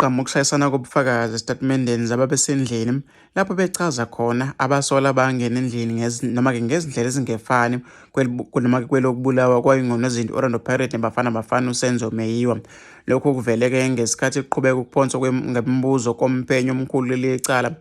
ukugqama ukushayisana kobufakazi esitatimendeni zababesendlini lapho bechaza khona abasolwa bangena endlini noma-ke ngezindlela ezingefani kwelokubulawa kwayingonozinti Orlando Pirates neBafana Bafana uSenzo Meyiwa. Lokhu kuvele-ke ngesikhathi kuqhubeka ukuphonswa ngemibuzo komphenyo omkhulu leli cala.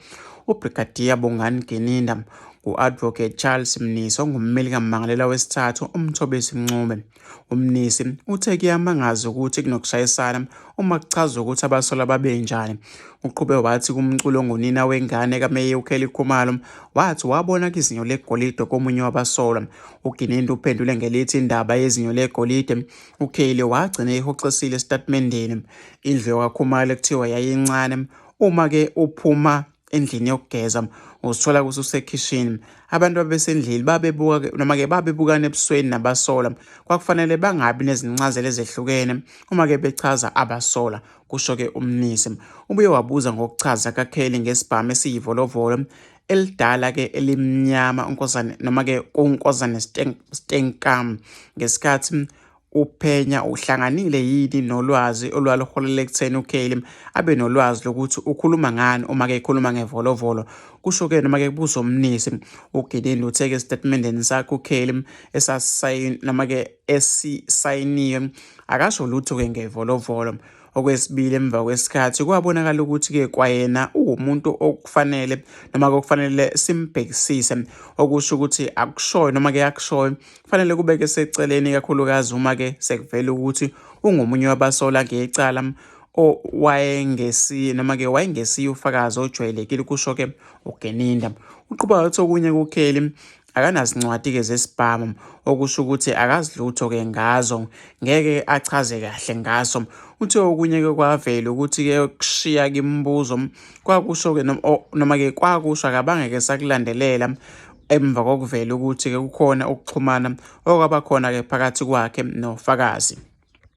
UBrigadier Bongani Geninda, u-Advocate Charles Mnisi ongummeli kammangalela wesithathu uMthobisi Mncube. UMnisi uthe kuyamangaza ukuthi kunokushayisana uma kuchazwa ukuthi abasolwa babenjani. Uqhube wathi kumculo ongunina wengane kaMeya uKelly Khumalo wathi wabona izinyo legolide komunye wabasolwa. UGeninda uphendule ngelithi indaba yezinyo legolide uKelly wagcina ehoxisile esitatimendeni. Indlu kaKhumalo ekuthiwa yayincane uma-ke uphuma endlini yokugeza uzithola kususekhishini. Abantu ababesendlini babebuka noma-ke babebukana ebusweni nabasolwa. Kwakufanele bangabi nezincazelo ezehlukene uma-ke bechaza abasolwa, kusho-ke uMnisi. Ubuye wabuza ngokuchaza kaKelly ngesibhamu esiyivolovolo elidala-ke elimnyama unkosazane noma-ke unkosazane Stenkam ngesikhathi uphenya uhlanganile yini nolwazi olwaluholela ekutheni uKelly abe nolwazi lokuthi ukhuluma ngani uma-ke ekhuluma ngevolovolo. Kusho-ke noma-ke kubuza uMnisi. UGeninda uthe-ke esitatimendeni sakhe uKelly noma-ke esisayiniwe akasho lutho-ke ngevolovolo. Okwesibili, emva kwesikhathi kwabonakala ukuthi-ke kwayena uwumuntu okufanele noma-ke okufanele simbhekisise, okusho ukuthi akushoyo noma-ke akushoyo kufanele kubeke seceleni kakhulukazi uma-ke sekuvela ukuthi ungomunye wabasolwa ngecala noma-ke wayengesiye ufakazi ojwayelekile, kusho-ke uGeninda. Uqhuba wathi okunye kuKelly akanazincwadi-ke zesibhamu, okusho ukuthi akazilutho-ke ngazo, ngeke achaze kahle ngaso. Uthe okunye-ke kwavela ukuthi-ke kushiya-ke imibuzo kwakusho-ke noma-ke kwakusho akabangeke sakulandelela emva kokuvela ukuthi-ke kukhona ukuxhumana okwabakhona-ke phakathi kwakhe nofakazi.